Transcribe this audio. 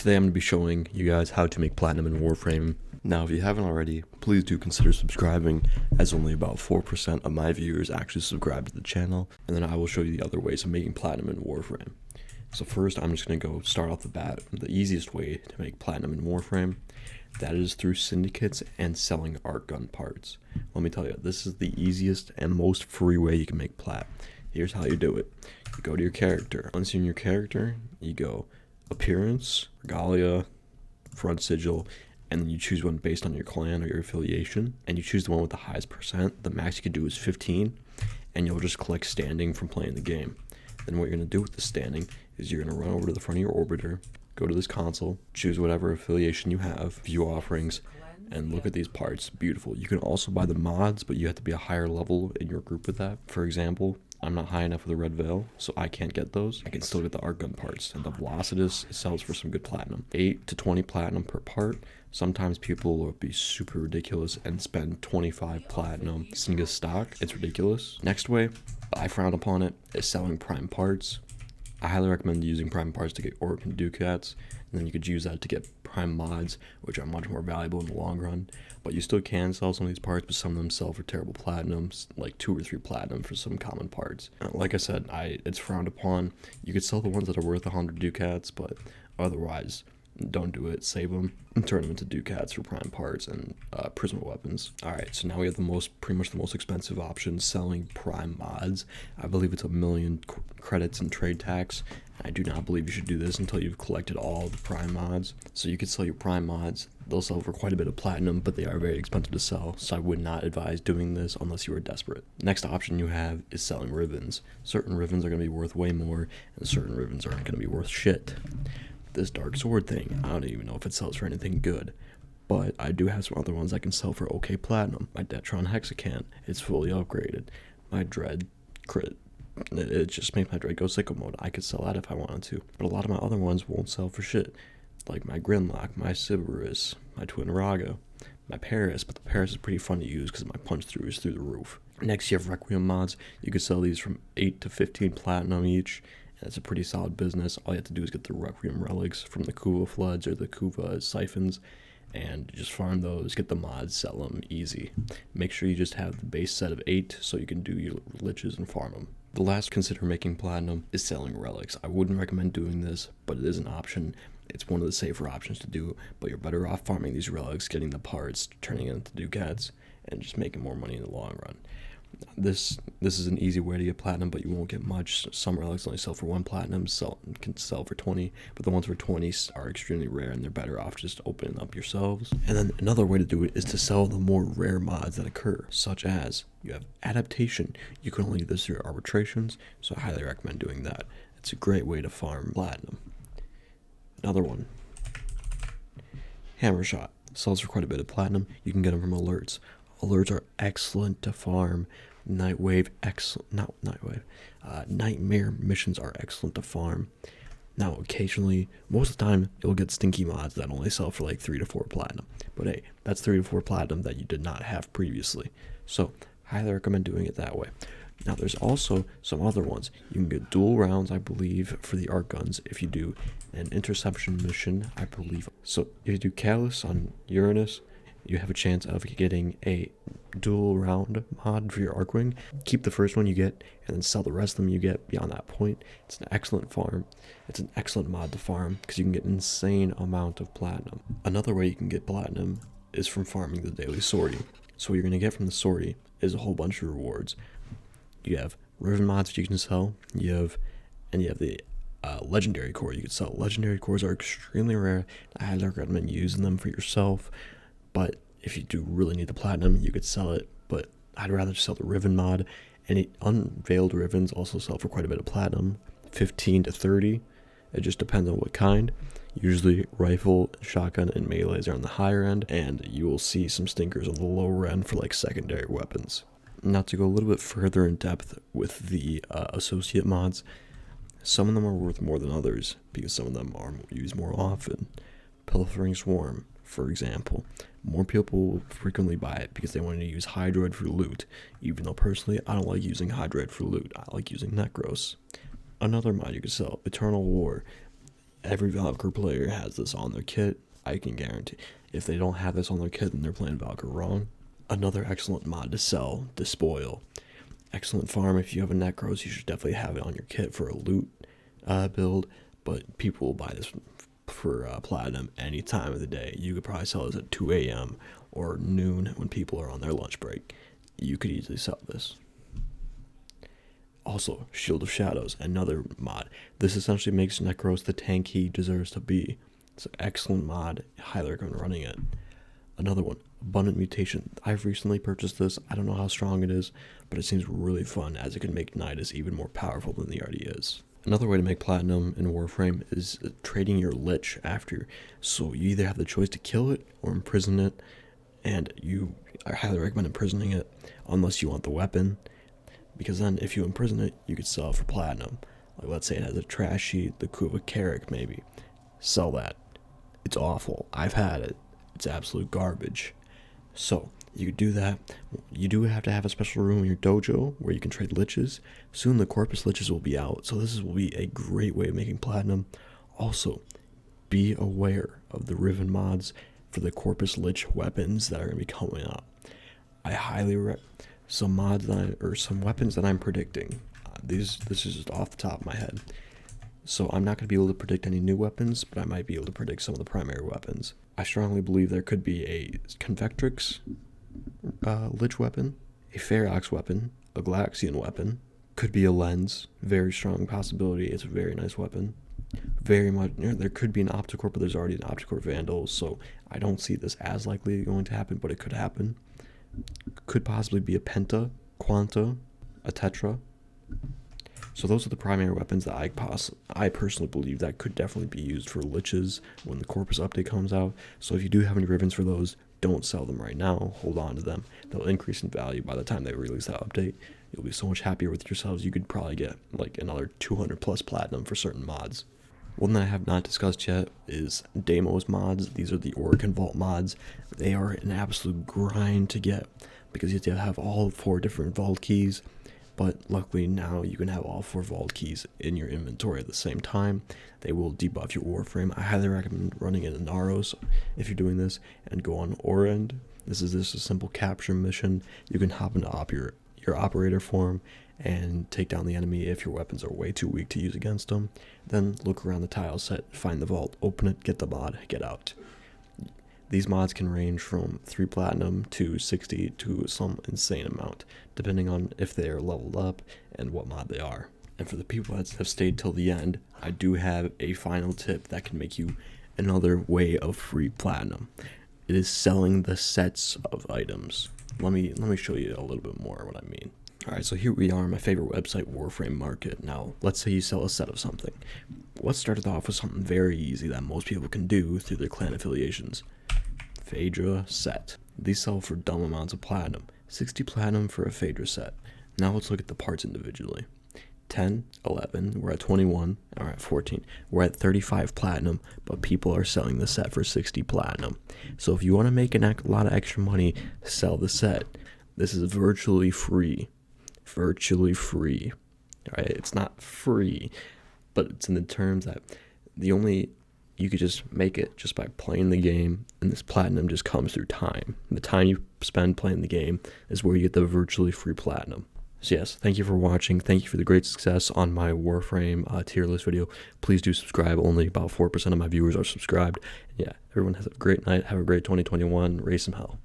Today I'm going to be showing you guys how to make platinum in Warframe. Now, if you haven't already, please do consider subscribing, as only about 4% of my viewers actually subscribe to the channel, and then I will show you the other ways of making platinum in Warframe. So first, I'm just going to go start off the bat. The easiest way to make platinum in Warframe, that is through Syndicates and selling art gun parts. Let me tell you, this is the easiest and most free way you can make plat. Here's how you do it. You go to your character. Once you're in your character, you go Appearance, Regalia, Front Sigil, and then you choose one based on your clan or your affiliation, and you choose the one with the highest percent. The max you can do is 15, and you'll just collect standing from playing the game. Then what you're going to do with the standing is you're going to run over to the front of your orbiter, go to this console, choose whatever affiliation you have, view offerings, and look at these parts. Beautiful. You can also buy the mods, but you have to be a higher level in your group with that. For example, I'm not high enough with the Red Veil, so I can't get those. I can still get the art gun parts, and the Velocitus sells for some good platinum. 8 to 20 platinum per part. Sometimes people will be super ridiculous and spend 25 platinum single stock. It's ridiculous. Next way, I frown upon it, is selling prime parts. I highly recommend using prime parts to get Orc and Ducats, and then you could use that to get prime mods, which are much more valuable in the long run. But you still can sell some of these parts, but some of them sell for terrible platinums, like 2 or 3 platinum for some common parts. Like I said, it's frowned upon. You could sell the ones that are worth 100 Ducats, but otherwise, don't do it. Save them and turn them into Ducats for prime parts and prism weapons. Alright, so now we have pretty much the most expensive option, selling prime mods. I believe it's 1 million credits in trade tax. I do not believe you should do this until you've collected all the prime mods. So you could sell your prime mods. They'll sell for quite a bit of platinum, but they are very expensive to sell, so I would not advise doing this unless you are desperate. Next option you have is selling ribbons. Certain ribbons are going to be worth way more, and certain ribbons aren't going to be worth shit. This dark sword thing, I don't even know if it sells for anything good, but I do have some other ones I can sell for okay platinum. My Detron Hexacan, it's fully upgraded. My Dread crit, it just made my Dread go sicko mode. I could sell that if I wanted to, but a lot of my other ones won't sell for shit, like my Grinlock, my Sybaris, my Twin Raga, my Paris, but the Paris is pretty fun to use because my punch through is through the roof. Next you have Requiem mods. You could sell these from 8 to 15 platinum each. That's a pretty solid business. All you have to do is get the Requiem relics from the Kuva floods or the Kuva siphons, and just farm those, get the mods, sell them, easy. Make sure you just have the base set of 8 so you can do your liches and farm them. The last consider making platinum is selling relics. I wouldn't recommend doing this, but it is an option. It's one of the safer options to do, but you're better off farming these relics, getting the parts, turning it into Ducats, and just making more money in the long run. This is an easy way to get platinum, but you won't get much. Some relics only sell for 1 platinum, can sell for 20, but the ones for 20 are extremely rare, and they're better off just opening up yourselves. And then another way to do it is to sell the more rare mods that occur, such as you have adaptation. You can only do this through arbitrations, so I highly recommend doing that. It's a great way to farm platinum. Another one, Hammer Shot, sells for quite a bit of platinum. You can get them from alerts. Alerts are excellent to farm. Nightmare missions are excellent to farm. Now, occasionally, most of the time, you'll get stinky mods that only sell for like 3 to 4 platinum. But hey, that's 3 to 4 platinum that you did not have previously. So, highly recommend doing it that way. Now, there's also some other ones. You can get dual rounds, I believe, for the art guns if you do an interception mission, I believe. So, if you do Callus on Uranus, you have a chance of getting a dual round mod for your Arcwing. Keep the first one you get, and then sell the rest of them you get beyond that point. It's an excellent farm. It's an excellent mod to farm, because you can get an insane amount of platinum. Another way you can get platinum is from farming the daily sortie. So what you're going to get from the sortie is a whole bunch of rewards. You have Riven mods you can sell, you have the legendary core you can sell. Legendary cores are extremely rare. I highly recommend using them for yourself. But if you do really need the platinum, you could sell it, but I'd rather just sell the Riven mod. And unveiled Rivens also sell for quite a bit of platinum, 15 to 30. It just depends on what kind. Usually rifle, shotgun, and melees are on the higher end, and you will see some stinkers on the lower end for like secondary weapons. Now to go a little bit further in depth with the associate mods, some of them are worth more than others because some of them are used more often. Pilfering Swarm, for example. More people will frequently buy it because they want to use Hydroid for loot, even though personally I don't like using Hydroid for loot. I like using Necros. Another mod you can sell, Eternal War. Every Valkyr player has this on their kit. I can guarantee. If they don't have this on their kit, then they're playing Valkyr wrong. Another excellent mod to sell, Despoil. Excellent farm. If you have a Necros, you should definitely have it on your kit for a loot build. But people will buy this for platinum any time of the day. You could probably sell this at 2 a.m. or noon when people are on their lunch break. You could easily sell this. Also, Shield of Shadows, another mod. This essentially makes Necros the tank he deserves to be. It's an excellent mod. I highly recommend running it. Another one, Abundant Mutation. I've recently purchased this. I don't know how strong it is, but it seems really fun as it can make Nidus even more powerful than he already is. Another way to make platinum in Warframe is trading your Lich after. So you either have the choice to kill it or imprison it, and I highly recommend imprisoning it unless you want the weapon, because then if you imprison it, you could sell it for platinum. Like let's say it has a trash sheet, the Kuva Carrick maybe. Sell that. It's awful. I've had it. It's absolute garbage. So you could do that. You do have to have a special room in your dojo where you can trade liches. Soon the Corpus Liches will be out, so this will be a great way of making platinum. Also, be aware of the Riven mods for the Corpus Lich weapons that are going to be coming up. I highly recommend some mods some weapons that I'm predicting. This is just off the top of my head. So I'm not going to be able to predict any new weapons, but I might be able to predict some of the primary weapons. I strongly believe there could be a Convectrix Lich weapon, a Ferox weapon, a Galaxian weapon, could be a Lens, very strong possibility. It's a very nice weapon. Very much, there could be an Opticore, but there's already an Opticore Vandal, so I don't see this as likely going to happen, but it could happen. Could possibly be a Penta, Quanta, a Tetra. So those are the primary weapons that I personally believe that could definitely be used for Liches when the Corpus update comes out. So if you do have any Rivens for those, don't sell them right now. Hold on to them. They'll increase in value by the time they release that update. You'll be so much happier with yourselves. You could probably get like another 200 plus platinum for certain mods. One that I have not discussed yet is Deimos mods. These are the Oricon Vault mods. They are an absolute grind to get because you have to have all 4 different vault keys. But luckily now you can have all 4 vault keys in your inventory at the same time. They will debuff your Warframe. I highly recommend running it in Naros if you're doing this, and go on Orend. This is just a simple capture mission. You can hop into your operator form and take down the enemy if your weapons are way too weak to use against them. Then look around the tile set, find the vault, open it, get the mod, get out. These mods can range from 3 platinum to 60 to some insane amount, depending on if they are leveled up and what mod they are. And for the people that have stayed till the end, I do have a final tip that can make you another way of free platinum. It is selling the sets of items. Let me show you a little bit more what I mean. Alright, so here we are on my favorite website, Warframe Market. Now, let's say you sell a set of something. Let's start it off with something very easy that most people can do through their clan affiliations. Phaedra set. These sell for dumb amounts of platinum. 60 platinum for a Phaedra set. Now let's look at the parts individually. 10, 11, we're at 21, or at 14. We're at 35 platinum, but people are selling the set for 60 platinum. So if you want to make a lot of extra money, sell the set. This is virtually free. Virtually free. Alright, it's not free, but it's in the terms that you could just make it just by playing the game, and this platinum just comes through time. The time you spend playing the game is where you get the virtually free platinum. So yes, thank you for watching. Thank you for the great success on my Warframe tier list video. Please do subscribe. Only about 4% of my viewers are subscribed. Yeah, everyone has a great night. Have a great 2021. Raise some hell.